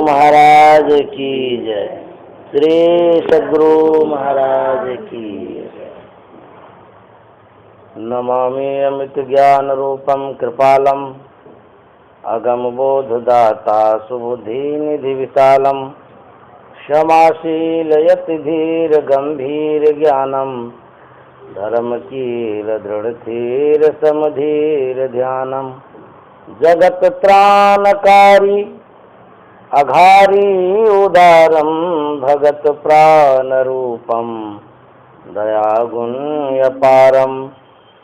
महाराज की जय। श्री सद्गुरु महाराज की जय। नमामि अमित ज्ञान रूपम कृपालम अगम बोधदाता सुबुद्धि निधि विशालम क्षमाशील यति धीर गंभीर ज्ञानम धर्मकील दृढ़ धीर समधीर ध्यानम जगत त्राणकारी अघारी उदारम भगत प्राण रूपम दया गुण्य अपारम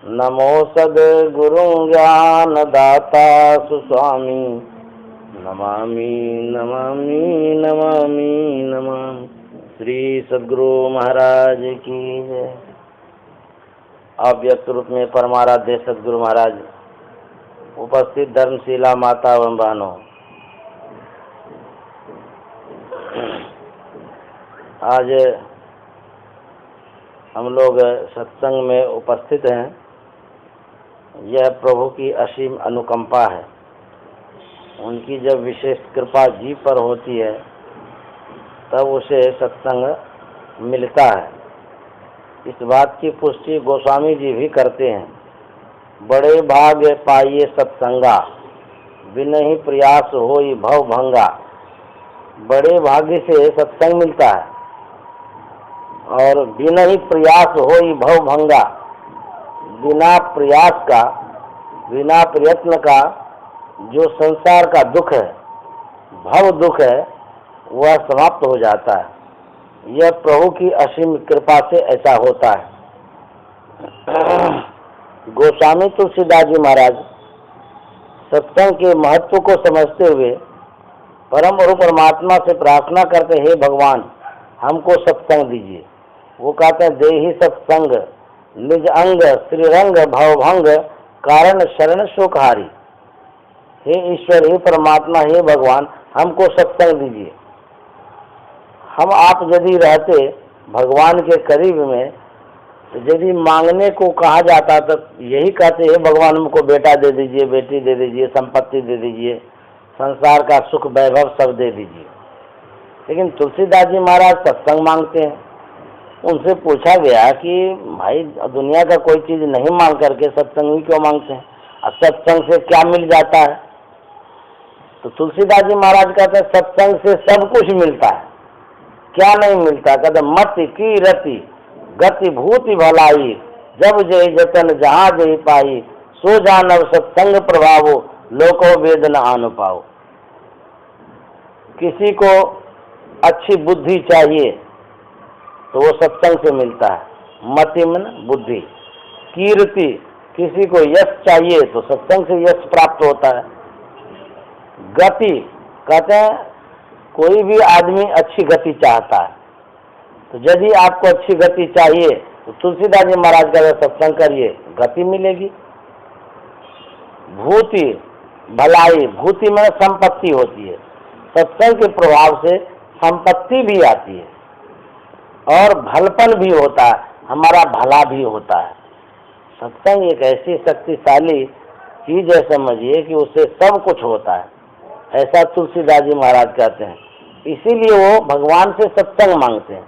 नमो सद्गुरु ज्ञान दाता सुस्वामी नमामि नमामि नमामि नमामि। श्री सद्गुरु महाराज की जय। अव्यक्त रूप में परमाराध्य सद्गुरु महाराज, उपस्थित धर्मशिला माता एवं बहनों, आज हम लोग सत्संग में उपस्थित हैं। यह प्रभु की असीम अनुकंपा है। उनकी जब विशेष कृपा जीव पर होती है तब उसे सत्संग मिलता है। इस बात की पुष्टि गोस्वामी जी भी करते हैं। बड़े भाग्य पाइए सत्संगा, बिनहि प्रयास होई भव भंगा। बड़े भाग्य से सत्संग मिलता है और बिनहि प्रयास होई भव भंगा। बिना प्रयास का, बिना प्रयत्न का जो संसार का दुख है, भव दुख है, वह समाप्त हो जाता है। यह प्रभु की असीम कृपा से ऐसा होता है। गोस्वामी तुलसीदास जी महाराज सत्संग के महत्व को समझते हुए परम गुरु परमात्मा से प्रार्थना करते, हे भगवान हमको सत्संग दीजिए। वो कहते हैं, देहि सत्संग निज अंग श्रीरंग भवभंग कारण शरण शोकहारी। हे ईश्वर, हे परमात्मा, हे भगवान हमको सत्संग दीजिए। हम आप यदि रहते भगवान के करीब में, तो यदि मांगने को कहा जाता तो यही कहते, हे भगवान हमको बेटा दे दीजिए, बेटी दे दीजिए, संपत्ति दे दीजिए, संसार का सुख वैभव सब दे दीजिए। लेकिन तुलसीदास जी महाराज सत्संग मांगते हैं। उनसे पूछा गया कि भाई दुनिया का कोई चीज़ नहीं मांग करके सत्संग ही क्यों मांगते हैं, और सत्संग से क्या मिल जाता है? तो तुलसीदास जी महाराज कहते हैं, सत्संग से सब कुछ मिलता है। क्या नहीं मिलता? कहते मति की रति गति भूति भलाई, जब जय जतन जहाँ जय पाई, सो जानव सत्संग प्रभावो लोको वेद न आन पाओ। किसी को अच्छी बुद्धि चाहिए तो वो सत्संग से मिलता है। मति मन बुद्धि। कीर्ति, किसी को यश चाहिए तो सत्संग से यश प्राप्त होता है। गति, कहते हैं कोई भी आदमी अच्छी गति चाहता है, तो यदि आपको अच्छी गति चाहिए तो तुलसीदास जी महाराज का सत्संग करिए, गति मिलेगी। भूति भलाई, भूति में संपत्ति होती है। सत्संग के प्रभाव से संपत्ति भी आती है और भलपन भी होता है, हमारा भला भी होता है। सत्संग एक ऐसी शक्तिशाली चीज है, समझिए कि उससे सब कुछ होता है। ऐसा तुलसीदास जी महाराज कहते हैं। इसीलिए वो भगवान से सत्संग मांगते हैं।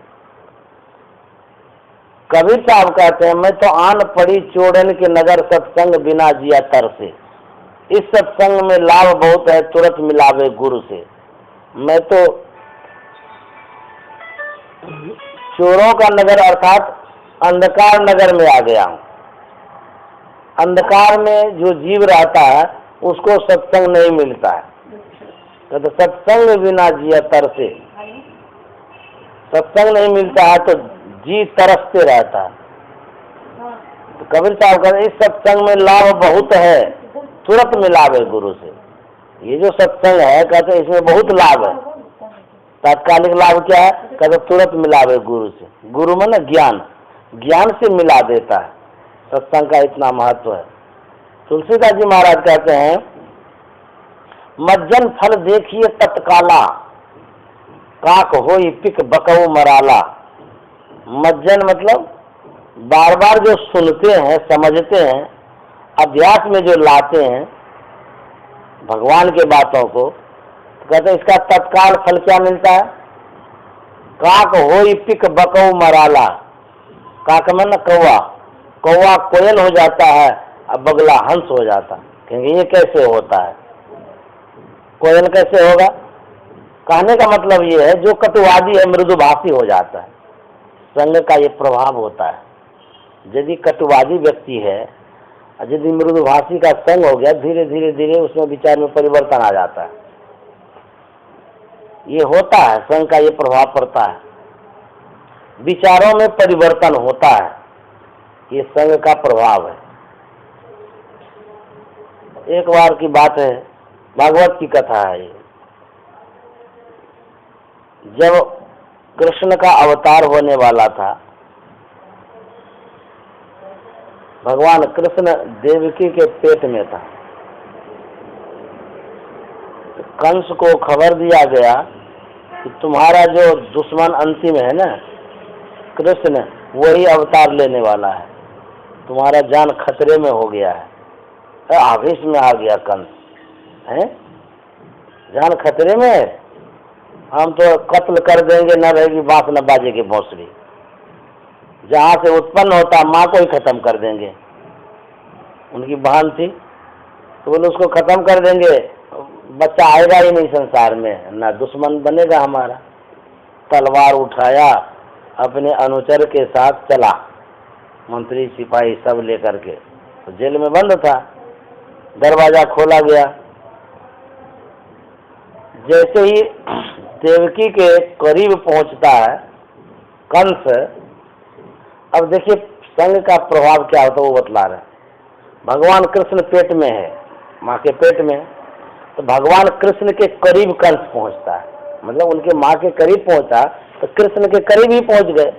कबीर साहब कहते हैं, मैं तो आन पड़ी चोड़न के नगर सत्संग बिना जिया तर से। इस सत्संग में लाभ बहुत है, तुरंत मिलावे गुरु से। मैं तो चोरों का नगर अर्थात अंधकार नगर में आ गया हूँ। अंधकार में जो जीव रहता है उसको सत्संग नहीं मिलता है। तो सत्संग बिना जिया तर से, सत्संग नहीं मिलता है तो जी तरसते रहता है। तो कबीर साहब कहते, इस सत्संग में लाभ बहुत है, तुरंत मिलावे गुरु से। ये जो सत्संग है, कहते इसमें बहुत लाभ है। तात्कालिक लाभ क्या है? कहते तुरंत मिलावे गुरु से। गुरु में ना ज्ञान, ज्ञान से मिला देता है। सत्संग का इतना महत्व है। तुलसीदास जी महाराज कहते हैं, मज्जन फल देखिए तत्काला, काक होई पिक बकऊ मराला। मज्जन मतलब बार बार जो सुनते हैं, समझते हैं, अभ्यास में जो लाते हैं भगवान के बातों को, कहते हैं इसका तत्काल फल क्या मिलता है? काक होई पिक बकौ मराला। काक में न कौवा, कौवा कोयल हो जाता है और बगला हंस हो जाता है। कहेंगे ये कैसे होता है, कोयल कैसे होगा? कहने का मतलब ये है जो कटुवादी है मृदुभाषी हो जाता है। संग का ये प्रभाव होता है। यदि कटुवादी व्यक्ति है, यदि मृदुभाषी का संग हो गया, धीरे धीरे धीरे उसमें विचार में परिवर्तन आ जाता है। ये होता है, संग का ये प्रभाव पड़ता है, विचारों में परिवर्तन होता है। ये संग का प्रभाव है। एक बार की बात है, भागवत की कथा है ये। जब कृष्ण का अवतार होने वाला था, भगवान कृष्ण देवकी के पेट में था। तो कंस को खबर दिया गया कि तुम्हारा जो दुश्मन अंतिम है ना कृष्ण, वही अवतार लेने वाला है, तुम्हारा जान खतरे में हो गया है। आवेश में आ गया कंस, है जान खतरे में है, हम तो कत्ल कर देंगे, न रहेगी बांस न बाजेगी बांसुरी। जहाँ से उत्पन्न होता माँ को ही खत्म कर देंगे। उनकी बहन थी तो बोले उसको खत्म कर देंगे, बच्चा आएगा ही नहीं संसार में, ना दुश्मन बनेगा हमारा। तलवार उठाया, अपने अनुचर के साथ चला, मंत्री सिपाही सब लेकर के। तो जेल में बंद था, दरवाजा खोला गया। जैसे ही देवकी के करीब पहुंचता है कंस, अब देखिए संग का प्रभाव क्या होता है वो बतला रहे। भगवान कृष्ण पेट में है, माँ के पेट में, तो भगवान कृष्ण के करीब कंस पहुंचता है, मतलब उनके माँ के करीब पहुंचा तो कृष्ण के करीब ही पहुंच गए।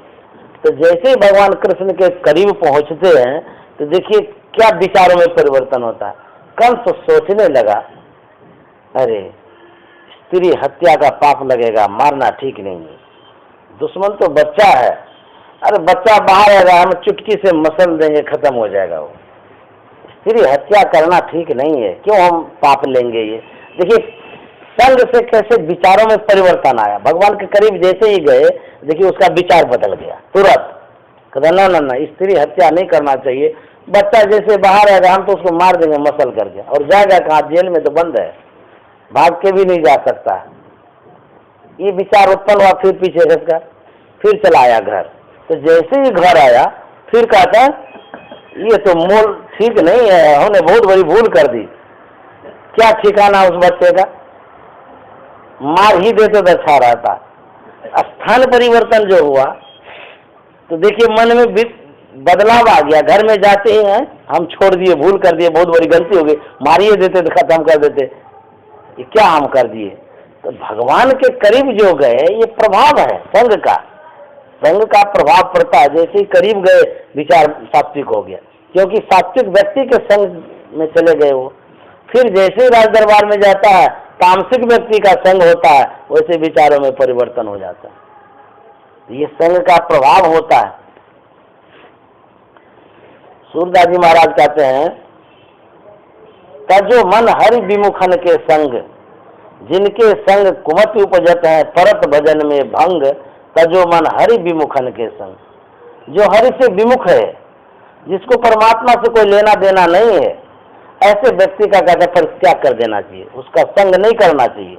तो जैसे ही भगवान कृष्ण के करीब पहुंचते हैं तो देखिए क्या विचारों में परिवर्तन होता है। कंस सोचने लगा, अरे स्त्री हत्या का पाप लगेगा, मारना ठीक नहीं है, दुश्मन तो बच्चा है, अरे बच्चा बाहर आएगा, हम चुटकी से मसल देंगे, खत्म हो जाएगा वो। स्त्री हत्या करना ठीक नहीं है, क्यों हम पाप लेंगे ये। देखिए संग से कैसे विचारों में परिवर्तन आया। भगवान के करीब जैसे ही गए, देखिए उसका विचार बदल गया तुरंत। कहता ना ना ना, स्त्री हत्या नहीं करना चाहिए, बच्चा जैसे बाहर आएगा हम तो उसको मार देंगे मसल करके, और जाएगा कहाँ, जेल में तो बंद है, भाग के भी नहीं जा सकता। ये विचार उत्पन्न हुआ, फिर पीछे घसका, फिर चला आया घर। तो जैसे ही घर आया फिर कहता ये तो मोल ठीक नहीं है, हमने बहुत बड़ी भूल कर दी, क्या ठिकाना उस बच्चे का, मार ही देते तो अच्छा रहता। स्थान परिवर्तन जो हुआ तो देखिए मन में बदलाव आ गया। घर में जाते ही हैं हम छोड़ दिए, भूल कर दिए, बहुत बड़ी गलती हो गई, मारिए देते तो खत्म कर देते, ये क्या हम कर दिए। तो भगवान के करीब जो गए, ये प्रभाव है संग का, संग का प्रभाव पड़ता है। जैसे ही करीब गए विचार सात्विक हो गया, क्योंकि सात्विक व्यक्ति के संग में चले गए वो। फिर जैसे ही राज दरबार में जाता है, तामसिक व्यक्ति का संग होता है, वैसे विचारों में परिवर्तन हो जाता है। ये संग का प्रभाव होता है। सूरदास जी महाराज कहते हैं, तजो मन हरि विमुखन के संग, जिनके संग कुमति उपजत है, परत भजन में भंग, तजो मन हरि विमुखन के संग। जो हरि से विमुख है, जिसको परमात्मा से कोई लेना देना नहीं है, ऐसे व्यक्ति का कहते परित्याग कर देना चाहिए, उसका संग नहीं करना चाहिए।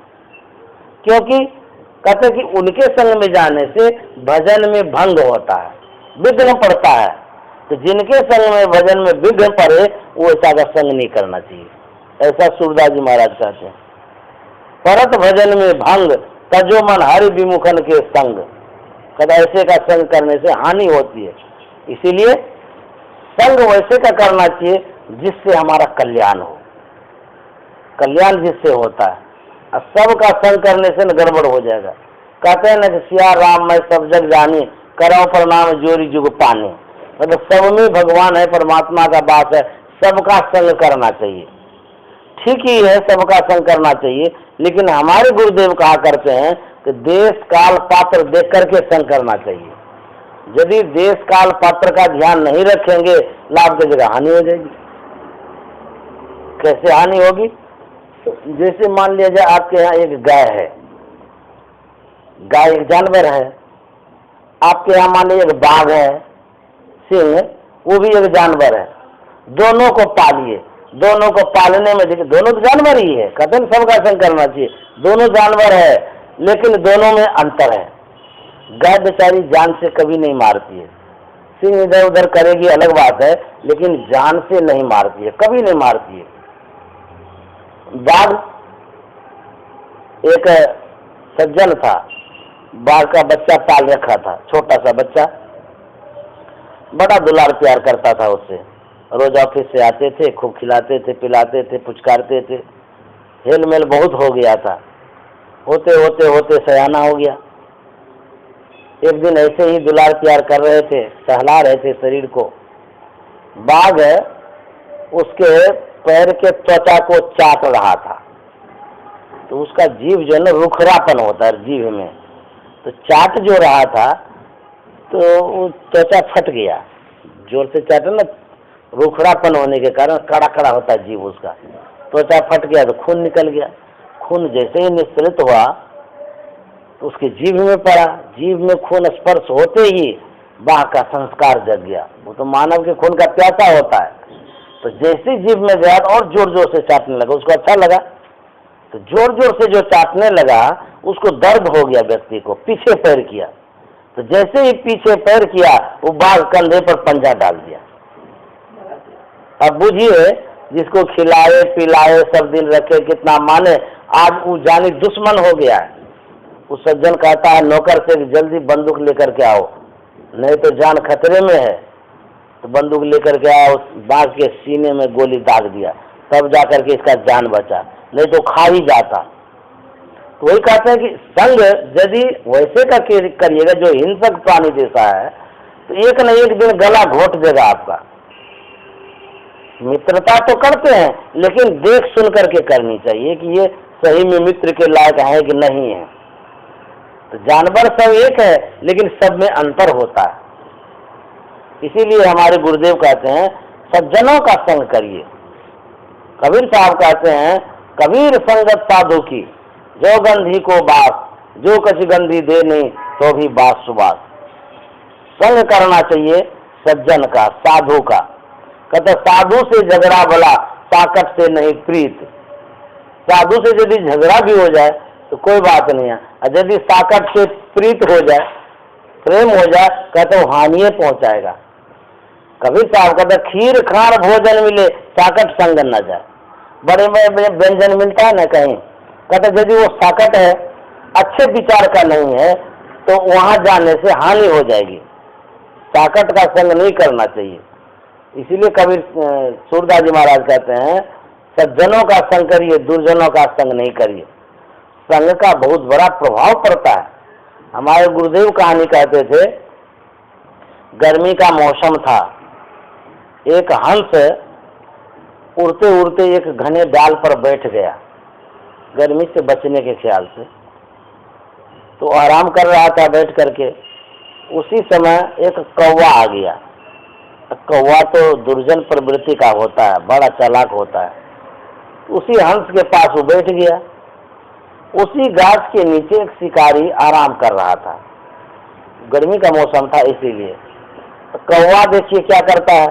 क्योंकि कहते कि उनके संग में जाने से भजन में भंग होता है, विघ्न पड़ता है। तो जिनके संग में भजन में विघ्न पड़े, वो ऐसा का संग नहीं करना चाहिए। ऐसा सूरदास जी महाराज कहते हैं। परत भजन में भंग, तजो मन हरि विमुखन के संग। कहता ऐसे का संग करने से हानि होती है, इसीलिए संग वैसे का करना चाहिए जिससे हमारा कल्याण हो। कल्याण जिससे होता है, और सबका संग करने से न गड़बड़ हो जाएगा। कहते हैं ना कि सिया राम मैं सब जग जानी, कराओ प्रणाम जोरी जुग पानी। मतलब सब में भगवान है, परमात्मा का वास है, सबका संग करना चाहिए। ठीक ही है, सबका संग करना चाहिए, लेकिन हमारे गुरुदेव कहा करते हैं कि देश काल पात्र देख करके संग करना चाहिए। यदि देश काल पात्र का ध्यान नहीं रखेंगे, लाभ की जगह हानि हो जाएगी। कैसे हानि होगी? जैसे मान लिया जाए आपके यहाँ एक गाय है, गाय एक जानवर है। आपके यहाँ मान लीजिए एक बाघ है, सिंह, वो भी एक जानवर है। दोनों को पालिए, दोनों को पालने में देखिए दोनों तो जानवर ही है, कथन सबका संग करना चाहिए। दोनों जानवर है लेकिन दोनों में अंतर है। गाय बेचारी जान से कभी नहीं मारती है, सिंह इधर उधर करेगी अलग बात है, लेकिन जान से नहीं मारती है, कभी नहीं मारती है। बाघ, एक सज्जन था, बाघ का बच्चा पाल रखा था, छोटा सा बच्चा, बड़ा दुलार प्यार करता था उससे। रोज ऑफिस से आते थे, खूब खिलाते थे, पिलाते थे, पुचकारते थे, हेल मेल बहुत हो गया था। होते होते होते सयाना हो गया। एक दिन ऐसे ही दुलार प्यार कर रहे थे, सहला रहे थे शरीर को। बाघ उसके पैर के त्वचा को चाट रहा था, तो उसका जीभ जो है ना, रुखरापन होता है जीभ में, तो चाट जो रहा था तो त्वचा फट गया। जोर से चाटे ना, रुखरापन होने के कारण कड़ा कड़ा होता है जीभ उसका, त्वचा फट गया तो खून निकल गया। खून जैसे ही निस्सरित हुआ तो उसके जीभ में पड़ा। जीभ में खून स्पर्श होते ही बाघ का संस्कार जग गया। वो तो मानव के खून का प्यासा होता है, तो जैसे जीभ में गया और जोर जोर से चाटने लगा। उसको अच्छा लगा तो जोर जोर से जो चाटने लगा, उसको दर्द हो गया, व्यक्ति को पीछे पैर किया। तो जैसे ही पीछे पैर किया, वो बाघ कंधे पर पंजा डाल दिया। अब बुझिए, जिसको खिलाए पिलाए सब दिन रखे, कितना माने, आज वो जानी दुश्मन हो गया है। उस सज्जन कहता है नौकर से जल्दी बंदूक लेकर के आओ, नहीं तो जान खतरे में है। तो बंदूक लेकर के आया, उस बाघ के सीने में गोली दाग दिया, तब जाकर के इसका जान बचा, नहीं तो खा ही जाता। तो वही कहते हैं कि संग यदि वैसे का करिएगा जो हिंसक प्राणी जैसा है, तो एक न एक दिन गला घोट देगा आपका। मित्रता तो करते हैं, लेकिन देख सुन करके करनी चाहिए कि ये सही में मित्र के लायक है कि नहीं है। तो जानवर सब एक है, लेकिन सब में अंतर होता है। इसीलिए हमारे गुरुदेव कहते हैं सज्जनों का संग करिए। कबीर साहब कहते हैं कबीर संगत साधु की, जो गंधी को बास, जो कछ गंधी दे नहीं तो भी बास सुबास। संग करना चाहिए सज्जन का, साधु का। कहते साधु से झगड़ा भला, ताकत से नहीं प्रीत। साधु से यदि झगड़ा भी हो जाए तो कोई बात नहीं है, और यदि ताकत से प्रीत हो जाए, प्रेम हो जाए, कहते वो हानि पहुंचाएगा। कबीर साहब कहते खीर खार भोजन मिले, ताकत संग न जाए। बड़े बड़े व्यंजन मिलता है ना कहीं, कहते यदि वो ताकत है, अच्छे विचार का नहीं है, तो वहां जाने से हानि हो जाएगी। ताकत का संग नहीं करना चाहिए। इसीलिए कबीर सूरदास जी महाराज कहते हैं सज्जनों का संग करिए, दुर्जनों का संग नहीं करिए। संग का बहुत बड़ा प्रभाव पड़ता है। हमारे गुरुदेव कहानी कहते थे, गर्मी का मौसम था, एक हंस उड़ते उड़ते एक घने डाल पर बैठ गया, गर्मी से बचने के ख्याल से। तो आराम कर रहा था बैठ करके, उसी समय एक कौवा आ गया। कौवा तो दुर्जन प्रवृत्ति का होता है, बड़ा चालाक होता है। उसी हंस के पास वो बैठ गया। उसी गाछ के नीचे एक शिकारी आराम कर रहा था, गर्मी का मौसम था इसीलिए। तो कौवा देखिए क्या करता है,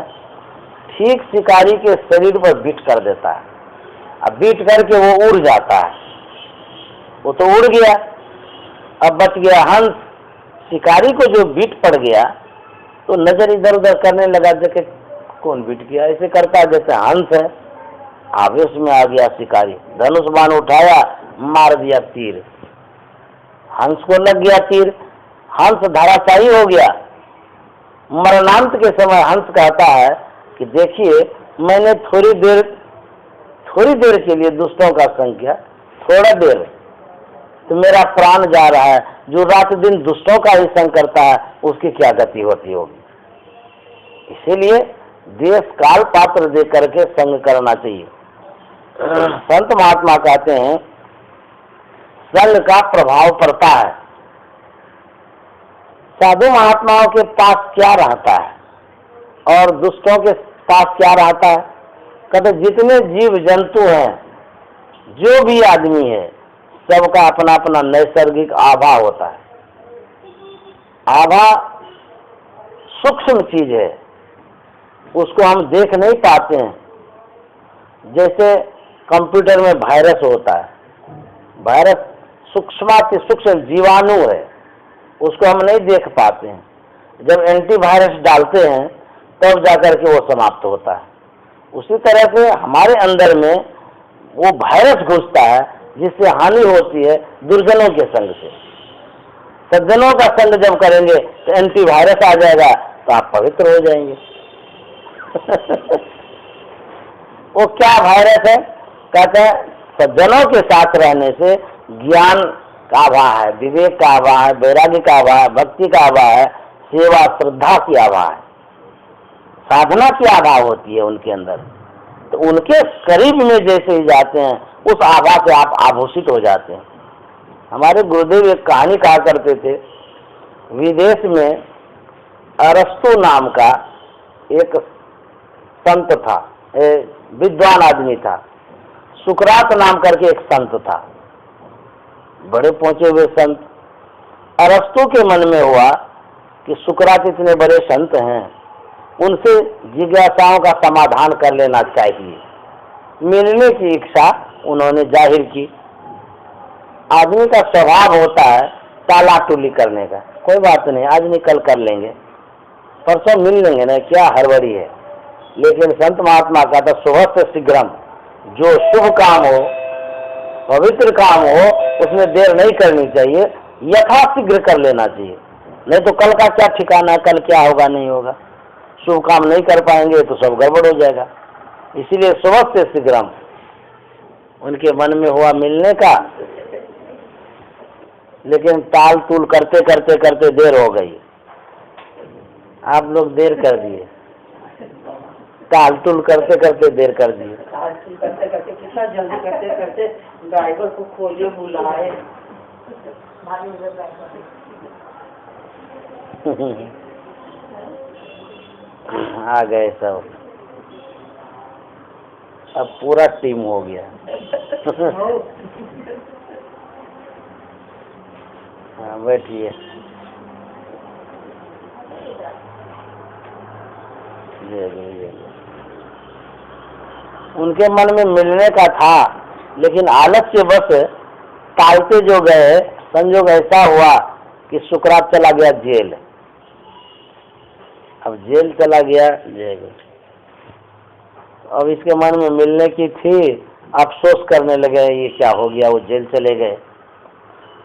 ठीक शिकारी के शरीर पर बीट कर देता है। अब बीट करके वो उड़ जाता है। वो तो उड़ गया, अब बच गया हंस। शिकारी को जो बीट पड़ गया तो नजर इधर उधर करने लगा, देखे कौन बीट किया, ऐसे करता है जैसे हंस है। आवेश में आ गया शिकारी, धनुष बाण उठाया, मार दिया तीर। हंस को लग गया तीर, हंस धराशायी हो गया। मरणांत के समय हंस कहता है कि देखिए मैंने थोड़ी देर के लिए दुष्टों का संग किया, थोड़ा देर तो मेरा प्राण जा रहा है। जो रात दिन दुष्टों का ही संग करता है उसकी क्या गति होती होगी। इसीलिए देश काल पात्र दे करके संग करना चाहिए। संत महात्मा कहते हैं संग का प्रभाव पड़ता है। साधु महात्माओं के पास क्या रहता है और दुष्टों के पास क्या रहता है। कहते जितने जीव जंतु हैं जो भी आदमी है सबका अपना अपना नैसर्गिक आभा होता है। आभा सूक्ष्म चीज है, उसको हम देख नहीं पाते हैं। जैसे कंप्यूटर में वायरस होता है, वायरस सूक्ष्माति सूक्ष्म जीवाणु है, उसको हम नहीं देख पाते हैं। जब एंटीवायरस डालते हैं तब जाकर के वो समाप्त होता है। उसी तरह से हमारे अंदर में वो वायरस घुसता है जिससे हानि होती है दुर्जनों के संग से। सज्जनों का संग जब करेंगे तो एंटीवायरस आ जाएगा, तो आप पवित्र हो जाएंगे। वो क्या वायरस है? कहते हैं सज्जनों के साथ रहने से ज्ञान का आभा है, विवेक का आभा है, वैराग्य का आभा है, भक्ति का आभा है, सेवा श्रद्धा की आभा है, साधना की आभा होती है उनके अंदर। तो उनके करीब में जैसे ही जाते हैं उस आभा से आप आभूषित हो जाते हैं। हमारे गुरुदेव एक कहानी कहा करते थे, विदेश में अरस्तु नाम का एक संत था, विद्वान आदमी था। सुकरात नाम करके एक संत था, बड़े पहुंचे हुए संत। अरस्तु के मन में हुआ कि सुकरात इतने बड़े संत हैं, उनसे जिज्ञासाओं का समाधान कर लेना चाहिए। मिलने की इच्छा उन्होंने जाहिर की। आदमी का स्वभाव होता है टालाटुली करने का, कोई बात नहीं, आज नहीं कल कर लेंगे, परसों मिल लेंगे ना, क्या हड़बड़ी है। लेकिन संत महात्मा का तो सुबह से शीघ्रम, जो शुभ काम हो, पवित्र काम हो, उसमें देर नहीं करनी चाहिए, यथाशीघ्र कर लेना चाहिए। नहीं तो कल का क्या ठिकाना है, कल क्या होगा नहीं होगा। शुभ काम नहीं कर पाएंगे तो सब गड़बड़ हो जाएगा। इसीलिए सुबह से शीघ्रम उनके मन में हुआ मिलने का, लेकिन ताल तूल करते करते करते देर हो गई। आप लोग देर कर दिए, ताल तूल करते करते देर कर दिए। ताल तूल करते करते कितना जल्दी करते करते ड्राइवर को खोलिए बुलाए। आ गए सब, अब पूरा टीम हो गया। हाँ बैठिए, उनके मन में मिलने का था, लेकिन आलस्य बस टालते जो गए, संजोग ऐसा हुआ कि सुकरात चला गया जेल। अब जेल चला गया, जेल। अब इसके मन में मिलने की थी, अफसोस करने लगे ये क्या हो गया, वो जेल चले गए।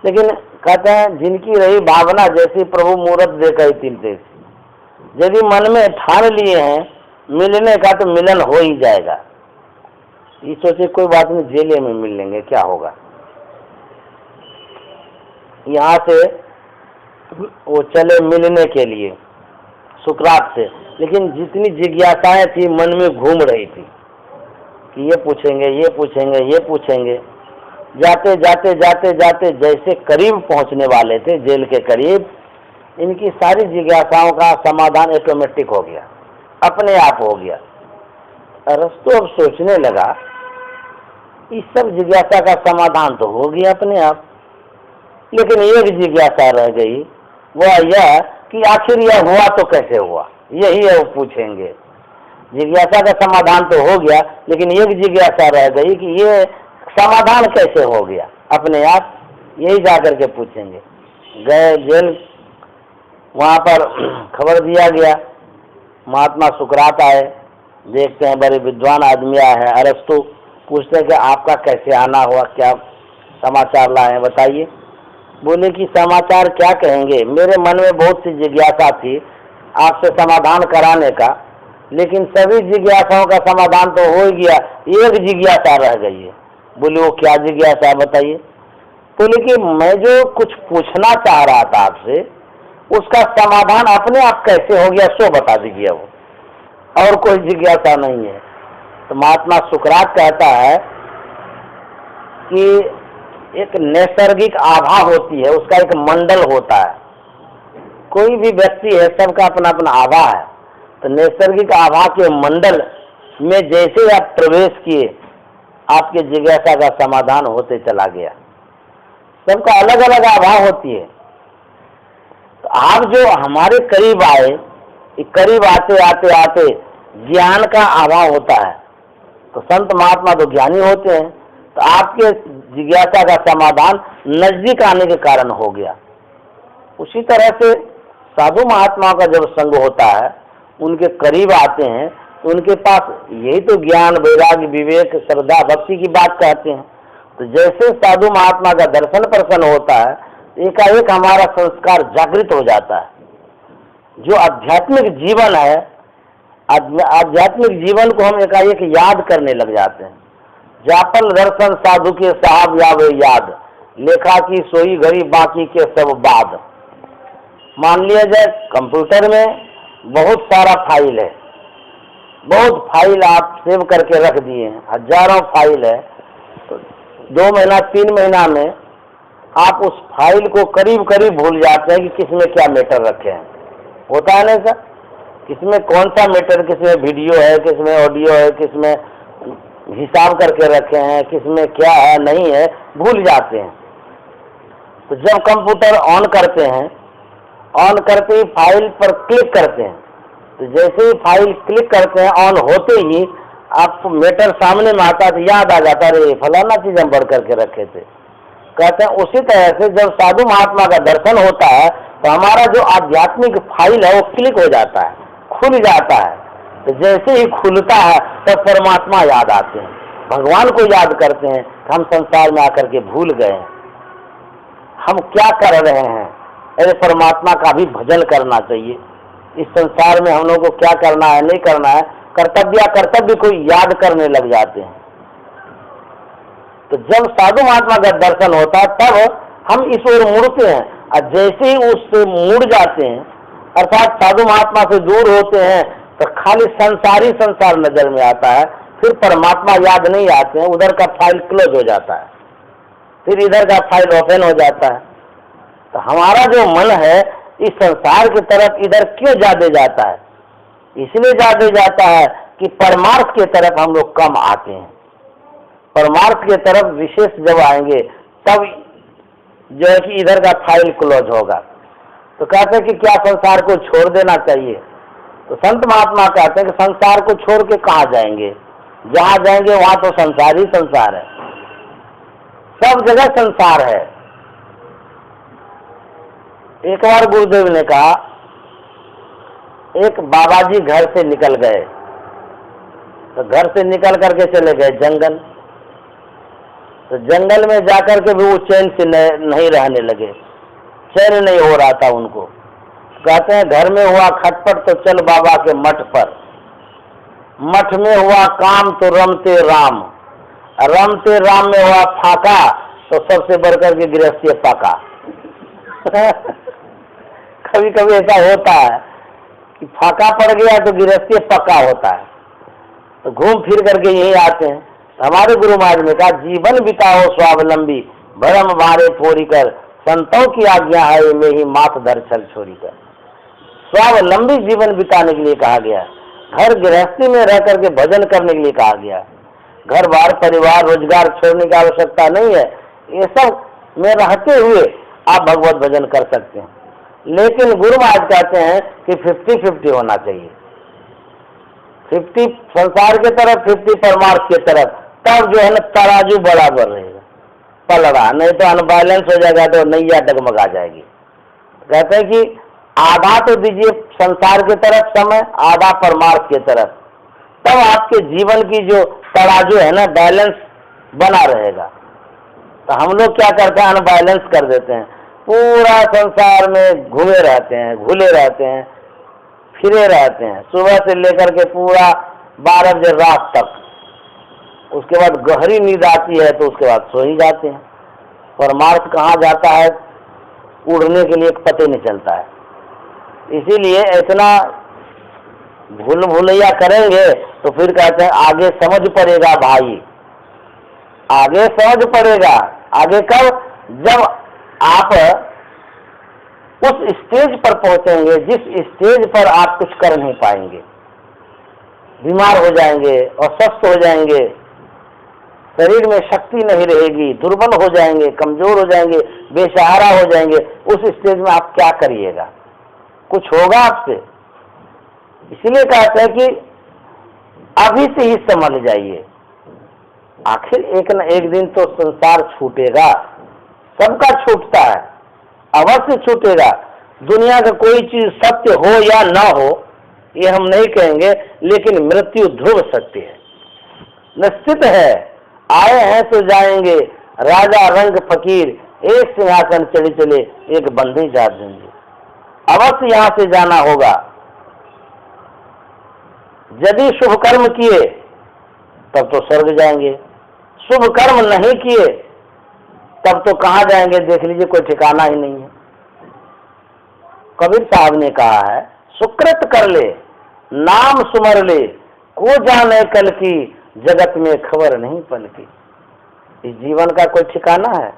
लेकिन कहते हैं जिनकी रही भावना जैसी प्रभु मूरत देखा ही तिल जैसी। यदि मन में ठान लिए हैं मिलने का तो मिलन हो ही जाएगा। ये सोचे कोई बात नहीं, जेल में मिल लेंगे, क्या होगा। यहाँ से वो चले मिलने के लिए सुकरात से, लेकिन जितनी जिज्ञासाएं थी मन में घूम रही थी कि ये पूछेंगे, ये पूछेंगे, ये पूछेंगे। जाते जाते जाते जाते जैसे करीब पहुंचने वाले थे, जेल के करीब, इनकी सारी जिज्ञासाओं का समाधान ऑटोमेटिक हो गया, अपने आप हो गया। अरस्तु अब सोचने लगा इस सब जिज्ञासा का समाधान तो हो गया अपने आप, लेकिन एक जिज्ञासा रह गई, वह यह कि आखिर यह हुआ तो कैसे हुआ, यही है वो पूछेंगे। जिज्ञासा का समाधान तो हो गया, लेकिन एक जिज्ञासा रह गई कि ये समाधान कैसे हो गया अपने आप, यही जाकर के पूछेंगे। गए जेल, वहाँ पर खबर दिया गया, महात्मा सुकरात आए, देखते हैं बड़े विद्वान आदमी आया है। अरस्तु पूछते हैं कि आपका कैसे आना हुआ, क्या समाचार लाए हैं बताइए। बोले कि समाचार क्या कहेंगे, मेरे मन में बहुत सी जिज्ञासा थी आपसे समाधान कराने का, लेकिन सभी जिज्ञासाओं का समाधान तो हो ही गया, एक जिज्ञासा रह गई है। बोले वो क्या जिज्ञासा है बताइए। बोले कि मैं जो कुछ पूछना चाह रहा था आपसे, उसका समाधान अपने आप कैसे हो गया सो बता दीजिए, वो और कोई जिज्ञासा नहीं है। तो महात्मा सुकरात कहता है कि एक नैसर्गिक आभा होती है, उसका एक मंडल होता है। कोई भी व्यक्ति है, सबका अपना अपना आभा है। तो नैसर्गिक आभा के मंडल में जैसे आप प्रवेश किए, आपके जिज्ञासा का समाधान होते चला गया। सबका अलग अलग आभा होती है। तो आप जो हमारे करीब आए, करीब आते आते आते ज्ञान का आभा होता है। तो संत महात्मा तो ज्ञानी होते हैं, तो आपके जिज्ञासा का समाधान नजदीक आने के कारण हो गया। उसी तरह से साधु महात्माओं का जब संग होता है, उनके करीब आते हैं, तो उनके पास यही तो ज्ञान, वैराग्य, विवेक, श्रद्धा, भक्ति की बात कहते हैं। तो जैसे साधु महात्मा का दर्शन प्रसन्न होता है, एकाएक हमारा संस्कार जागृत हो जाता है। जो आध्यात्मिक जीवन है, आध्यात्मिक जीवन को हम एकाएक याद करने लग जाते हैं। जापल दर्शन साधु के साहब यावे याद, लेखा की सोई घड़ी बाकी के सब बाद। मान लिया जाए कंप्यूटर में बहुत सारा फाइल है, बहुत फाइल आप सेव करके रख दिए हैं, हजारों फाइल है। तो 2 महीना 3 महीना में आप उस फाइल को करीब करीब भूल जाते हैं कि किसमें क्या मैटर रखे हैं। होता है ना सर, किसमें कौन सा मैटर, किसमें वीडियो है, किसमें ऑडियो है, किसमें हिसाब करके रखे हैं, किसमें क्या है नहीं है, भूल जाते हैं। तो जब कंप्यूटर ऑन करते हैं, ऑन करते ही फाइल पर क्लिक करते हैं, तो जैसे ही फाइल क्लिक करते हैं, ऑन होते ही आपको मैटर सामने में आता है, तो याद आ जाता है, अरे फलाना चीज हम बढ़ करके रखे थे। कहते हैं उसी तरह से जब साधु महात्मा का दर्शन होता है, तो हमारा जो आध्यात्मिक फाइल है वो क्लिक हो जाता है, खुल जाता है। तो जैसे ही खुलता है तब परमात्मा याद आते हैं, भगवान को याद करते हैं। हम संसार में आकर के भूल गए हैं, हम क्या कर रहे हैं। अरे परमात्मा का भी भजन करना चाहिए। इस संसार में हम लोगों को क्या करना है, नहीं करना है, कर्तव्य को याद करने लग जाते हैं। तो जब साधु महात्मा का दर्शन होता है, तब हम इस ओर मुड़ते हैं, और जैसे ही उससे मुड़ जाते हैं, अर्थात साधु महात्मा से दूर होते हैं, तो खाली संसारी संसार नजर में आता है। फिर परमात्मा याद नहीं आते हैं, उधर का फाइल क्लोज हो जाता है, फिर इधर का फाइल ओपन हो जाता है। तो हमारा जो मन है इस संसार की तरफ इधर क्यों ज्यादा जाता है? इसलिए ज्यादा जाता है कि परमार्थ की तरफ हम लोग कम आते हैं। परमार्थ की तरफ विशेष जब आएंगे, तब जो है कि इधर का फाइल क्लोज होगा। तो कहते हैं कि क्या संसार को छोड़ देना चाहिए? तो संत महात्मा कहते हैं कि संसार को छोड़ के कहाँ जाएंगे, जहाँ जाएंगे वहां तो संसार ही संसार है, सब जगह संसार है। एक बार गुरुदेव ने कहा, एक बाबा जी घर से निकल गए, तो घर से निकल करके चले गए जंगल। तो जंगल में जाकर के भी वो चैन से नहीं रहने लगे, चैन नहीं हो रहा था उनको। कहते हैं घर में हुआ खटपट तो चल बाबा के मठ पर, मठ में हुआ काम तो रमते राम, रमते राम में हुआ फाका तो सबसे बढ़कर के गृहस्थी पाका। कभी कभी ऐसा होता है कि फाका पड़ गया तो गृहस्थी पक्का होता है। तो घूम फिर करके यही आते हैं। हमारे गुरु महाराज ने कहा, जीवन बिताओ स्वावलंबी, भरम मारे फोड़ी कर, संतों की आज्ञा है में ही माथ धर छल छोड़ी कर। स्वावलंबी जीवन बिताने के लिए कहा गया, घर गृहस्थी में रह करके भजन करने के लिए कहा गया। घर बार परिवार रोजगार छोड़ने की आवश्यकता नहीं है, ये सब में रहते हुए आप भगवत भजन कर सकते हैं। लेकिन गुरु महाराज कहते हैं कि 50-50 होना चाहिए, 50 संसार के तरफ, 50 परमार्थ के तरफ, तब जो है ना तराजू बराबर रहेगा, पलड़ा, नहीं तो अनबैलेंस हो जाएगा तो नैया डगमगा जाएगी। कहते हैं कि आधा तो दीजिए संसार के तरफ समय, आधा परमार्थ के तरफ, तब आपके जीवन की जो तराजू है ना बैलेंस बना रहेगा। तो हम लोग क्या करते हैं, अनबैलेंस कर देते हैं, पूरा संसार में घूमे रहते हैं, घुले रहते हैं, फिरे रहते हैं, सुबह से लेकर के पूरा 12 बजे रात तक। उसके बाद गहरी नींद आती है तो उसके बाद सो ही जाते हैं। परमार्थ कहाँ जाता है, उड़ने के लिए पता नहीं चलता है। इसीलिए इतना भूल भुलैया करेंगे तो फिर कहते हैं आगे समझ पड़ेगा भाई, आगे समझ पड़ेगा। आगे कब? जब आप उस स्टेज पर पहुंचेंगे जिस स्टेज पर आप कुछ कर नहीं पाएंगे, बीमार हो जाएंगे, अस्वस्थ हो जाएंगे, शरीर में शक्ति नहीं रहेगी, दुर्बल हो जाएंगे, कमजोर हो जाएंगे, बेसहारा हो जाएंगे, उस स्टेज में आप क्या करिएगा? कुछ होगा आपसे? इसलिए कहते हैं कि अभी से ही समझ जाइए, आखिर एक न एक दिन तो संसार छूटेगा, सबका छूटता है, अवश्य छूटेगा। दुनिया का कोई चीज सत्य हो या ना हो ये हम नहीं कहेंगे, लेकिन मृत्यु ध्रुव सत्य है, निश्चित है। आए हैं तो जाएंगे, राजा रंग फकीर एक सिंहासन चढ़े चले, एक बंदी जा देंगे, अवश्य यहाँ से जाना होगा। यदि शुभ कर्म किए तब तो स्वर्ग जाएंगे, शुभ कर्म नहीं किए तब तो कहाँ जाएंगे? देख लीजिए, कोई ठिकाना ही नहीं है। कबीर साहब ने कहा है, सुकृत कर ले, नाम सुमर ले, को जाने कल की, जगत में खबर नहीं पल की। इस जीवन का कोई ठिकाना है?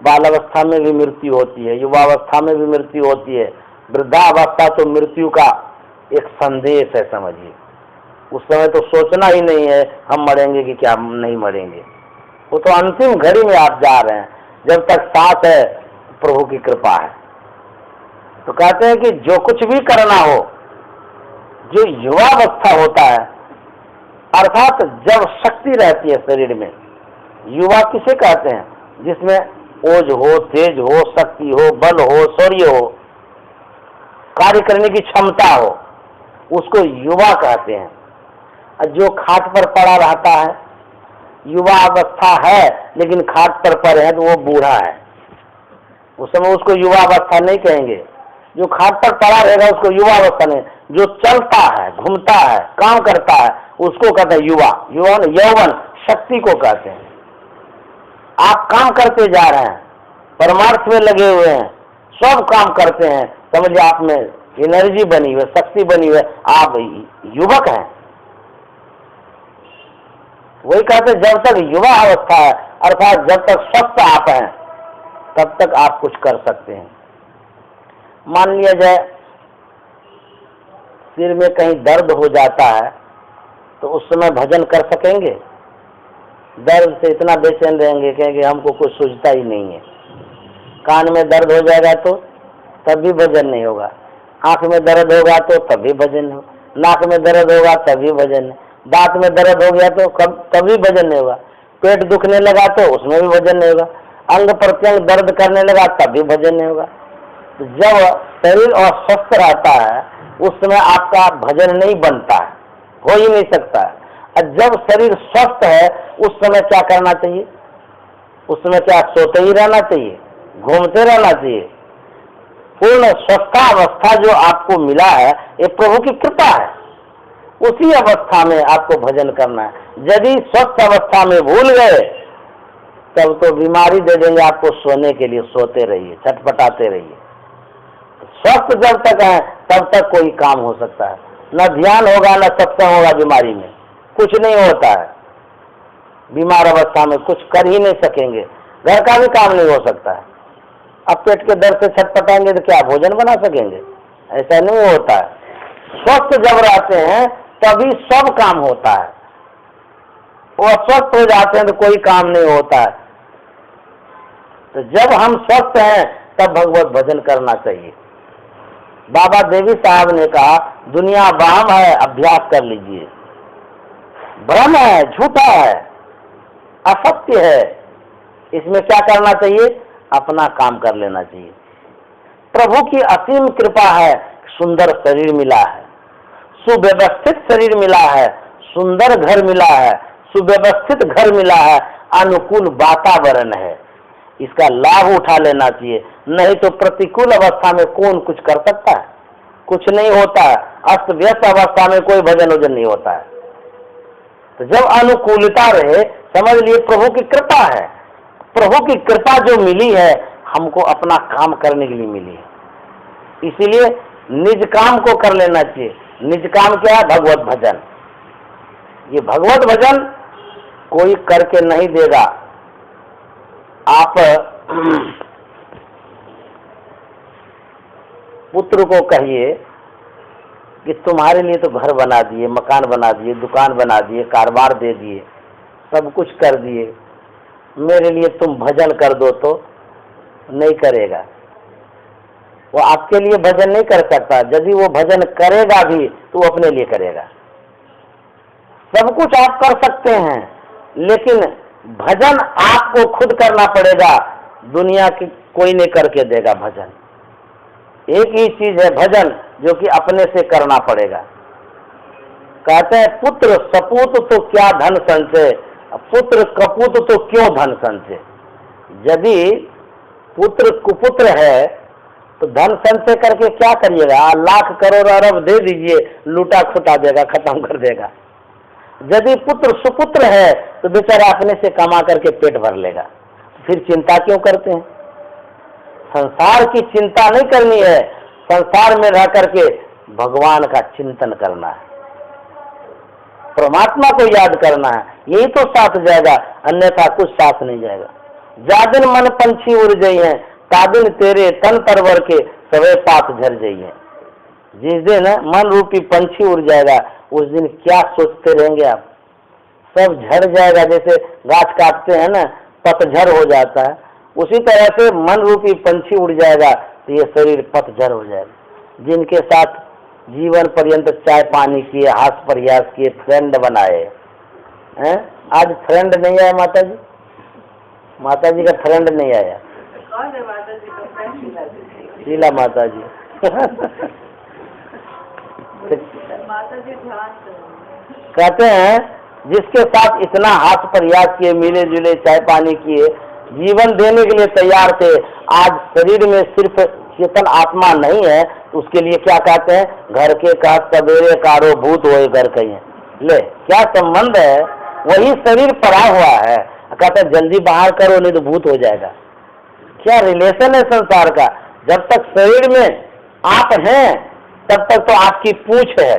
बाल अवस्था में भी मृत्यु होती है, युवावस्था में भी मृत्यु होती है, वृद्धावस्था तो मृत्यु का एक संदेश है, समझिए। उस समय तो सोचना ही नहीं है हम मरेंगे कि क्या नहीं मरेंगे, वो तो अंतिम घड़ी में आप जा रहे हैं। जब तक सांस है प्रभु की कृपा है। तो कहते हैं कि जो कुछ भी करना हो, जो युवावस्था होता है, अर्थात जब शक्ति रहती है शरीर में, युवा किसे कहते हैं? जिसमें ओज हो, तेज हो, शक्ति हो, बल हो, शौर्य हो, कार्य करने की क्षमता हो, उसको युवा कहते हैं। जो खाट पर पड़ा रहता है, युवा अवस्था है लेकिन खाट पर पड़े हैं, तो वो बूढ़ा है, उस समय उसको युवा अवस्था नहीं कहेंगे। जो खाट पर पड़ा रहेगा उसको युवा अवस्था नहीं। जो चलता है, घूमता है, काम करता है, उसको कहते हैं युवा। यौवन शक्ति को कहते हैं। आप काम करते जा रहे हैं, परमार्थ में लगे हुए हैं, सब काम करते हैं, समझिए आप में एनर्जी बनी हुई है, शक्ति बनी हुई है, आप युवक हैं। वही कहते जब तक युवा अवस्था है, अर्थात जब तक स्वस्थ आप हैं, तब तक आप कुछ कर सकते हैं। मान लिया जाए सिर में कहीं दर्द हो जाता है, तो उस समय भजन कर सकेंगे? दर्द से इतना बेचैन रहेंगे, कहेंगे हमको कुछ सूझता ही नहीं है। कान में दर्द हो जाएगा तो तब भी भजन नहीं होगा, आंख में दर्द होगा तो तब भी भजन नहीं होगा, नाक में दर्द होगा तब भी भजन नहीं, दांत में दर्द हो गया तो तभी भजन नहीं होगा, पेट दुखने लगा तो उसमें भी भजन नहीं होगा, अंग प्रत्यंग दर्द करने लगा तब भी भजन नहीं होगा। तो जब शरीर अस्वस्थ रहता है उस समय आपका भजन नहीं बनता है, हो ही नहीं सकता है। और जब शरीर स्वस्थ है उस समय क्या करना चाहिए? उस समय क्या सोते ही रहना चाहिए, घूमते रहना चाहिए? पूर्ण स्वस्था अवस्था जो आपको मिला है ये प्रभु की कृपा है, उसी अवस्था में आपको भजन करना है। यदि स्वस्थ अवस्था में भूल गए तब तो बीमारी दे देंगे आपको सोने के लिए, सोते रहिए, छटपटाते रहिए। स्वस्थ जब तक है तब तक कोई काम हो सकता है, न ध्यान होगा न सत्संग होगा, बीमारी में कुछ नहीं होता है। बीमार अवस्था में कुछ कर ही नहीं सकेंगे, घर का भी काम नहीं हो सकता है। अब पेट के दर्द से छटपटाएंगे तो क्या भोजन बना सकेंगे? ऐसा नहीं होता है। स्वस्थ जब रहते हैं तभी सब काम होता है, वो स्वस्थ हो जाते हैं तो कोई काम नहीं होता है। तो जब हम स्वस्थ हैं तब भगवत भजन करना चाहिए। बाबा देवी साहब ने कहा दुनिया वाम है, अभ्यास कर लीजिए, भ्रम है, झूठा है, असत्य है। इसमें क्या करना चाहिए? अपना काम कर लेना चाहिए। प्रभु की असीम कृपा है, सुंदर शरीर मिला है, सुव्यवस्थित शरीर मिला है, सुंदर घर मिला है, सुव्यवस्थित घर मिला है, अनुकूल वातावरण है। इसका लाभ उठा लेना चाहिए, नहीं तो प्रतिकूल अवस्था में कौन कुछ कर सकता है? कुछ नहीं होता है। अस्त व्यस्त अवस्था में कोई भजन वजन नहीं होता है। तो जब अनुकूलता रहे समझ लिए प्रभु की कृपा है। प्रभु की कृपा जो मिली है हमको अपना काम करने के लिए मिली है, इसीलिए निज काम को कर लेना चाहिए। निज काम क्या है? भगवत भजन। ये भगवत भजन कोई करके नहीं देगा। आप पुत्र को कहिए कि तुम्हारे लिए तो घर बना दिए, मकान बना दिए, दुकान बना दिए, कारोबार दे दिए, सब कुछ कर दिए, मेरे लिए तुम भजन कर दो तो नहीं करेगा। वो आपके लिए भजन नहीं कर सकता। यदि वो भजन करेगा भी तो वो अपने लिए करेगा। सब कुछ आप कर सकते हैं, लेकिन भजन आपको खुद करना पड़ेगा। दुनिया की कोई नहीं करके देगा भजन। एक ही चीज है भजन, जो कि अपने से करना पड़ेगा। कहते हैं पुत्र सपूत तो क्या धन संचय, पुत्र कपूत तो क्यों धन संचय। यदि पुत्र कुपुत्र है तो धन संचय करके क्या करिएगा? लाख करोड़ अरब दे दीजिए, लूटा खुटा देगा, खत्म कर देगा। यदि पुत्र सुपुत्र है तो बेचारा अपने से कमा करके पेट भर लेगा। फिर चिंता क्यों करते हैं? संसार की चिंता नहीं करनी है, संसार में रह करके भगवान का चिंतन करना है, परमात्मा को याद करना है। यही तो साथ जाएगा, अन्यथा कुछ साथ नहीं जाएगा। जादिन मन पंछी उड़ जाइए, तादिन तेरे तन तरवर के सवे पात झर जाइए। जिस दिन मन रूपी पंछी उड़ जाएगा, उस दिन क्या सोचते रहेंगे आप? सब झड़ जाएगा। जैसे गाछ काटते हैं ना, पतझड़ हो जाता है, उसी तरह से मन रूपी पंछी उड़ जाएगा तो ये शरीर पतझड़ हो जाएगा। जिनके साथ जीवन पर्यंत चाय पानी किए, हास प्रयास किए, फ्रेंड बनाए हैं, आज फ्रेंड नहीं आया माता जी। माता जी का फ्रेंड नहीं आया। कौन है माता जी का फ्रेंड? शीला माता जी। माता जी ध्यान कहते हैं जिसके साथ इतना हाथ प्रयास किए, मिले जुले, चाय पानी किए, जीवन देने के लिए तैयार थे, आज शरीर में सिर्फ चेतन आत्मा नहीं है, तो उसके लिए क्या कहते हैं? घर के का सवेरे कारो भूत होए घर कहीं। ले क्या संबंध है? वही शरीर पड़ा हुआ है, कहते हैं जल्दी बाहर करो नहीं तो भूत हो जाएगा। क्या रिलेशन है संसार का? जब तक शरीर में आप हैं तब तक तो आपकी पूछ है,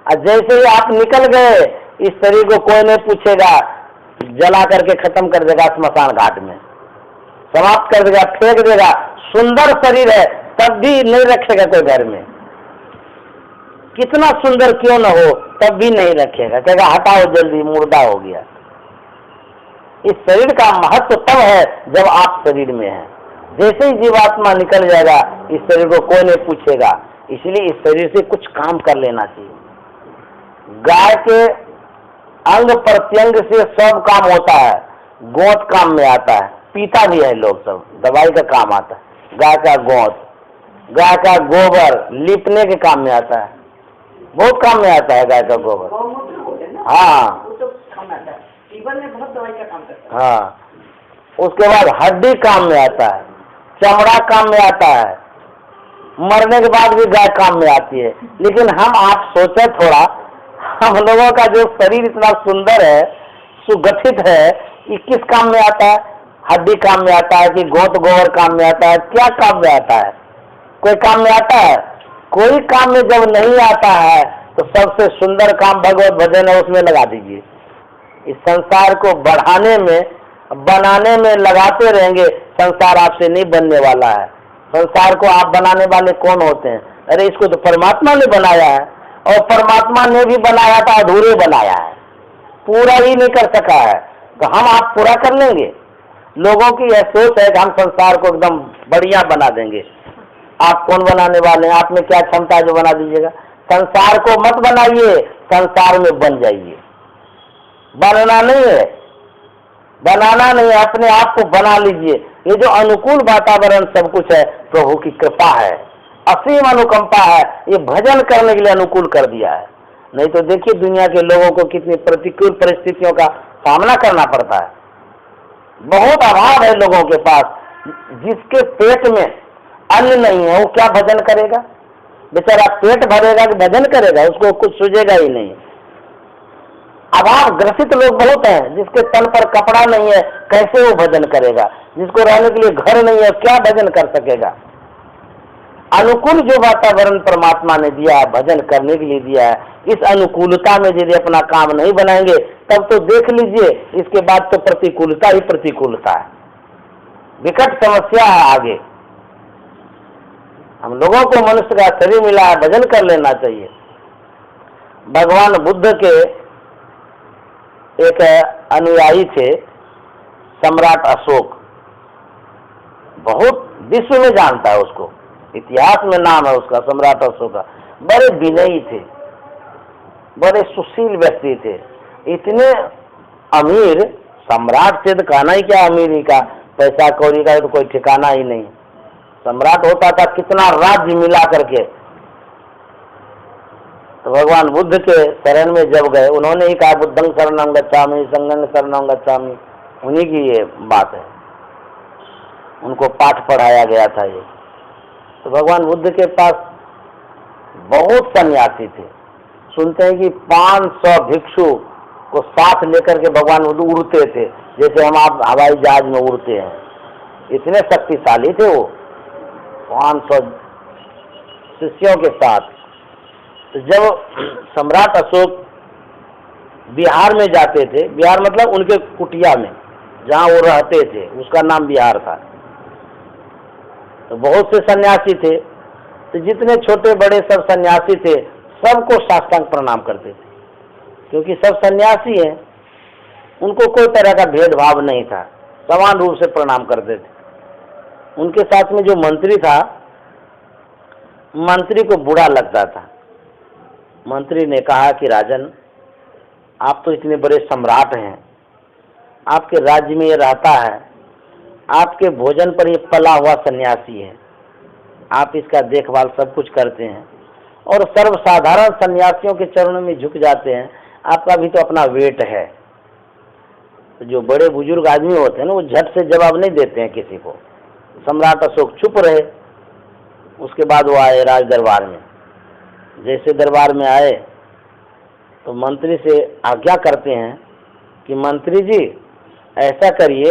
और जैसे ही आप निकल गए इस शरीर को कोई नहीं पूछेगा, जला करके खत्म कर देगा, स्मशान घाट में समाप्त कर देगा, फेंक देगा। सुंदर शरीर है तब भी नहीं रखेगा कोई घर में, कितना सुंदर क्यों न हो तब भी नहीं रखेगा, कहेगा हटाओ जल्दी, मुर्दा हो गया। इस शरीर का महत्व तब है जब आप शरीर में हैं। जैसे ही जीवात्मा निकल जाएगा इस शरीर को कोई नहीं पूछेगा। इसलिए इस शरीर से कुछ काम कर लेना चाहिए। गाय के अंग प्रत्यंग से सब काम होता है, गोंत काम में आता है, पीता भी है लोग, सब दवाई का काम आता है। गाय का गोंत, गाय का गोबर लीपने के काम में आता है, बहुत काम में आता है गाय का गोबर। गौमूत्र बोले ना, हाँ वो तो काम आता है, जीवन में बहुत दवाई का काम करता है। हाँ, उसके बाद हड्डी काम में आता है, चमड़ा काम में आता है, मरने के बाद भी गाय काम में आती है। लेकिन हम आप सोचे थोड़ा, हम लोगों का जो शरीर इतना सुंदर है, सुगठित है, ये किस काम में आता है? हड्डी काम में आता है कि गोंत गोबर काम में आता है? क्या काम में आता है? कोई काम में आता है? कोई काम में जब नहीं आता है तो सबसे सुंदर काम भगवत भजन है, उसमें लगा दीजिए। इस संसार को बढ़ाने में, बनाने में लगाते रहेंगे, संसार आपसे नहीं बनने वाला है। संसार को आप बनाने वाले कौन होते हैं? अरे इसको तो परमात्मा ने बनाया है, और परमात्मा ने भी बनाया था, अधूरे बनाया है, पूरा ही नहीं कर सका है, तो हम आप पूरा कर लेंगे। लोगों की यह सोच है कि हम संसार को एकदम बढ़िया बना देंगे। आप कौन बनाने वाले हैं? आप में क्या क्षमता है जो बना दीजिएगा? संसार को मत बनाइए, संसार में बन जाइए। बनना नहीं है, बनाना नहीं है, अपने आप को बना लीजिए। ये जो अनुकूल वातावरण सब कुछ है, प्रभु की कृपा है, असीम अनुकंपा है, ये भजन करने के लिए अनुकूल कर दिया है। नहीं तो देखिए दुनिया के लोगों को कितनी प्रतिकूल परिस्थितियों का सामना करना पड़ता है। बहुत अभाव है लोगों के पास। जिसके पेट में अन्न नहीं है वो क्या भजन करेगा? बेचारा पेट भरेगा कि भजन करेगा? उसको कुछ सूझेगा ही नहीं। अभाव ग्रसित लोग बहुत हैं, जिसके तन पर कपड़ा नहीं है कैसे वो भजन करेगा? जिसको रहने के लिए घर नहीं है क्या भजन कर सकेगा? अनुकूल जो वातावरण परमात्मा ने दिया है, भजन करने के लिए दिया है, इस अनुकूलता में यदि अपना काम नहीं बनाएंगे तब तो देख लीजिए इसके बाद तो प्रतिकूलता ही प्रतिकूलता है, विकट समस्या है आगे। हम लोगों को मनुष्य का शरीर मिला है, भजन कर लेना चाहिए। भगवान बुद्ध के एक अनुयायी थे सम्राट अशोक। बहुत विश्व में जानता है उसको, इतिहास में नाम है उसका, सम्राट अशोक का। बड़े विनयी थे, बड़े सुशील व्यक्ति थे, इतने अमीर। सम्राट से तो कहना ही क्या अमीरी का, पैसा कौड़ी का तो कोई ठिकाना ही नहीं। सम्राट होता था कितना राज्य मिला करके। तो भगवान बुद्ध के शरण में जब गए, उन्होंने ही कहा बुद्धं शरणं गच्छामि, संघं शरणं गच्छामि, उन्हीं की ये बात है, उनको पाठ पढ़ाया गया था ये। तो भगवान बुद्ध के पास बहुत सन्यासी थे। सुनते हैं कि 500 भिक्षु को साथ लेकर के भगवान बुद्ध उड़ते थे, जैसे हम आप हवाई जहाज में उड़ते हैं। इतने शक्तिशाली थे वो, 500 शिष्यों के साथ। तो जब सम्राट अशोक बिहार में जाते थे, बिहार मतलब उनके कुटिया में जहाँ वो रहते थे, उसका नाम बिहार था। तो बहुत से सन्यासी थे, तो जितने छोटे बड़े सब सन्यासी थे, सबको साष्टांग प्रणाम करते थे, क्योंकि सब सन्यासी हैं, उनको कोई तरह का भेदभाव नहीं था, समान रूप से प्रणाम करते थे। उनके साथ में जो मंत्री था, मंत्री को बुरा लगता था। मंत्री ने कहा कि राजन, आप तो इतने बड़े सम्राट हैं, आपके राज्य में ये रहता है, आपके भोजन पर ये पला हुआ सन्यासी है, आप इसका देखभाल सब कुछ करते हैं और सर्वसाधारण सन्यासियों के चरणों में झुक जाते हैं, आपका भी तो अपना वेट है। तो जो बड़े बुजुर्ग आदमी होते हैं ना, वो झट से जवाब नहीं देते हैं किसी को। सम्राट अशोक चुप रहे। उसके बाद वो आए राज दरबार में। जैसे दरबार में आए तो मंत्री से आज्ञा करते हैं कि मंत्री जी ऐसा करिए,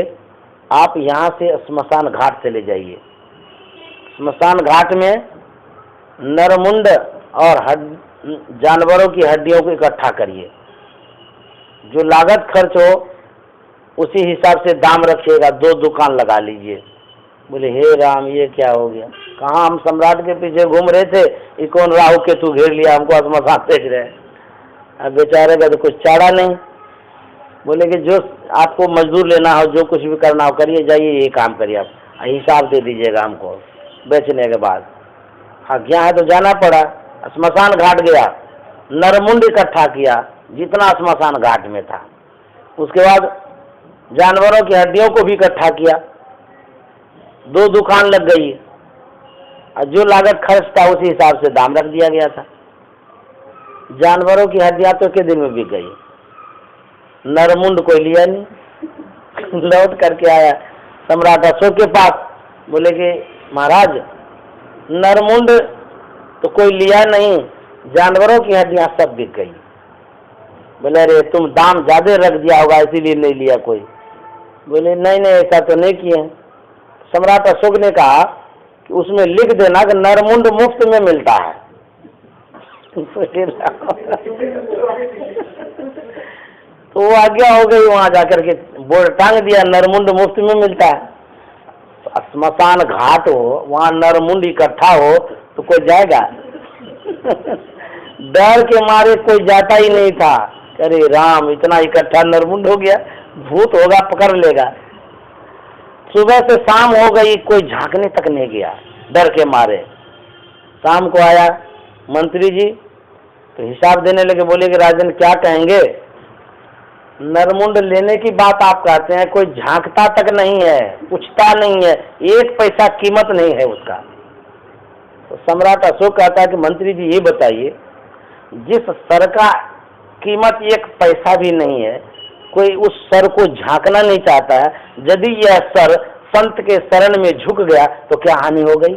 आप यहाँ से स्मशान घाट चले जाइए। स्मशान घाट में नरमुंड और जानवरों की हड्डियों को इकट्ठा करिए, जो लागत खर्च हो उसी हिसाब से दाम रखिएगा, 2 दुकान लगा लीजिए। बोले हे राम, ये क्या हो गया? कहाँ हम सम्राट के पीछे घूम रहे थे, ये कौन राहु केतु घेर लिया, हमको स्मशान भेज रहे हैं। अब बेचारे का तो कुछ चारा नहीं। बोले कि जो आपको मजदूर लेना हो, जो कुछ भी करना हो करिए, जाइए, ये काम करिए, आप हिसाब दे दीजिएगा हमको बेचने के बाद। आज्ञा है तो जाना पड़ा। स्मशान घाट गया, नरमुंड इकट्ठा किया जितना स्मशान घाट में था। उसके बाद जानवरों की हड्डियों को भी इकट्ठा किया, 2 दुकान लग गई और जो लागत खर्च था उसी हिसाब से दाम रख दिया गया था। जानवरों की हड्डियां तो के दिन में बिक गई, नरमुंड कोई लिया नहीं। लौट करके आया सम्राट अशोक के पास, बोले कि महाराज, नरमुंड तो कोई लिया नहीं, जानवरों की हड्डियां सब बिक गई। बोले अरे तुम दाम ज्यादा रख दिया होगा इसीलिए नहीं लिया कोई। बोले नहीं नहीं, ऐसा तो नहीं किए। सम्राट अशोक ने कहा कि उसमें लिख देना कि नरमुंड मुफ्त में मिलता है। तो वो आज्ञा हो गई, वहां जाकर के बोर्ड टांग दिया, नरमुंड मुफ्त में मिलता है। स्मशान घाट हो, वहां नरमुंड इकट्ठा हो तो कोई जाएगा? डर के मारे कोई जाता ही नहीं था। अरे राम, इतना इकट्ठा नरमुंड हो गया, भूत होगा पकड़ लेगा। सुबह से शाम हो गई, कोई झांकने तक नहीं गया डर के मारे। शाम को आया मंत्री जी तो हिसाब देने लगे। बोले कि राजन क्या कहेंगे, नरमुंड लेने की बात आप कहते हैं, कोई झांकता तक नहीं है, पूछता नहीं है, 1 पैसा कीमत नहीं है उसका। तो सम्राट अशोक कहता है कि मंत्री जी ये बताइए, जिस सर का कीमत 1 पैसा भी नहीं है, कोई उस सर को झांकना नहीं चाहता है, यदि यह सर संत के शरण में झुक गया तो क्या हानि हो गई?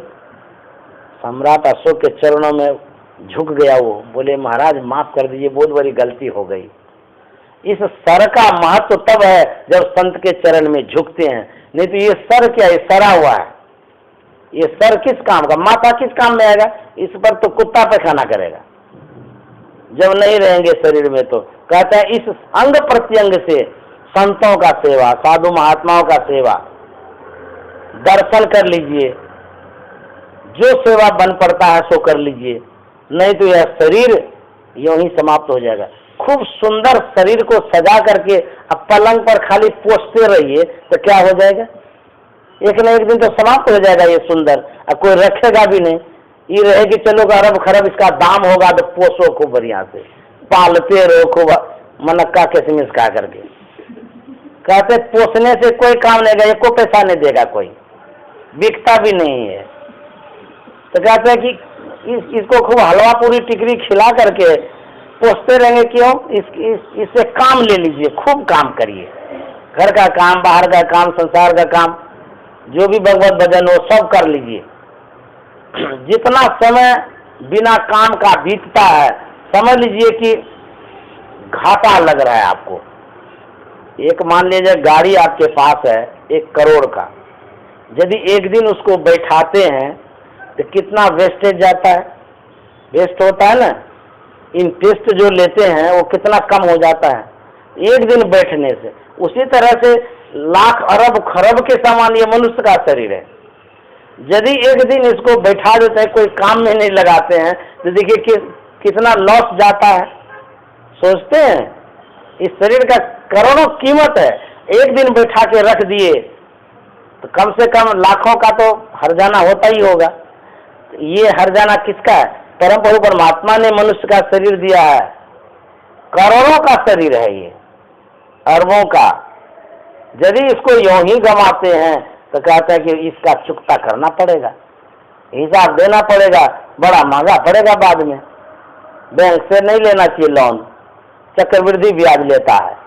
सम्राट अशोक के चरणों में झुक गया वो। बोले महाराज माफ कर दीजिए, बहुत बड़ी गलती हो गई। इस सर का महत्व तब है जब संत के चरण में झुकते हैं, नहीं तो ये सर क्या है, सरा हुआ है। ये सर किस काम का, माथा किस काम में आएगा? इस पर तो कुत्ता पैखाना करेगा जब नहीं रहेंगे शरीर में। तो कहता है इस अंग प्रत्यंग से संतों का सेवा, साधु महात्माओं का सेवा, दर्शन कर लीजिए, जो सेवा बन पड़ता है सो कर लीजिए, नहीं तो यह शरीर यूं ही समाप्त हो जाएगा। खूब सुंदर शरीर को सजा करके अब पलंग पर खाली पोसते रहिए तो क्या हो जाएगा? एक न एक दिन तो समाप्त हो जाएगा ये सुंदर, अब कोई रखेगा भी नहीं। ये रहे कि चलो अरब खरब इसका दाम होगा तो पोसो खूब बढ़िया से, पालते रहो खूब मनक्का किसमिस खा करके। कहते पोसने से कोई काम नहीं देगा, एको पैसा नहीं देगा कोई, बिकता भी नहीं है। तो कहते हैं कि इसको खूब हलवा पूरी टिकरी खिला करके पोसते रहेंगे। क्यों? इससे काम ले लीजिए, खूब काम करिए, घर का काम, बाहर का काम, संसार का काम, जो भी भगवत भजन हो सब कर लीजिए। जितना समय बिना काम का बीतता है समझ लीजिए कि घाटा लग रहा है आपको। एक मान लीजिए गाड़ी आपके पास है 1 करोड़ का, यदि एक दिन उसको बैठाते हैं तो कितना वेस्टेज जाता है, वेस्ट होता है ना। इंटरेस्ट जो लेते हैं वो कितना कम हो जाता है एक दिन बैठने से। उसी तरह से लाख अरब खरब के समान ये मनुष्य का शरीर है। यदि एक दिन इसको बैठा देते हैं, कोई काम में नहीं लगाते हैं, तो देखिए कितना लॉस जाता है। सोचते हैं इस शरीर का करोड़ों कीमत है, एक दिन बैठा के रख दिए तो कम से कम लाखों का तो हर्जाना होता ही होगा। ये हर्जाना किसका है? परम प्रभु परमात्मा ने मनुष्य का शरीर दिया है, करोड़ों का शरीर है ये, अरबों का। यदि इसको यूं ही गंवाते हैं तो कहते हैं कि इसका चुकता करना पड़ेगा, हिसाब देना पड़ेगा, बड़ा महंगा पड़ेगा बाद में। बैंक से नहीं लेना चाहिए लोन, चक्रवृद्धि ब्याज लेता है।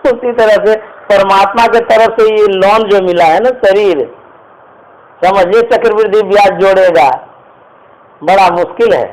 उसी तरह से परमात्मा के तरफ से ये लोन जो मिला है ना शरीर, समझिए चक्रवृद्धि ब्याज जोड़ेगा, बड़ा मुश्किल है।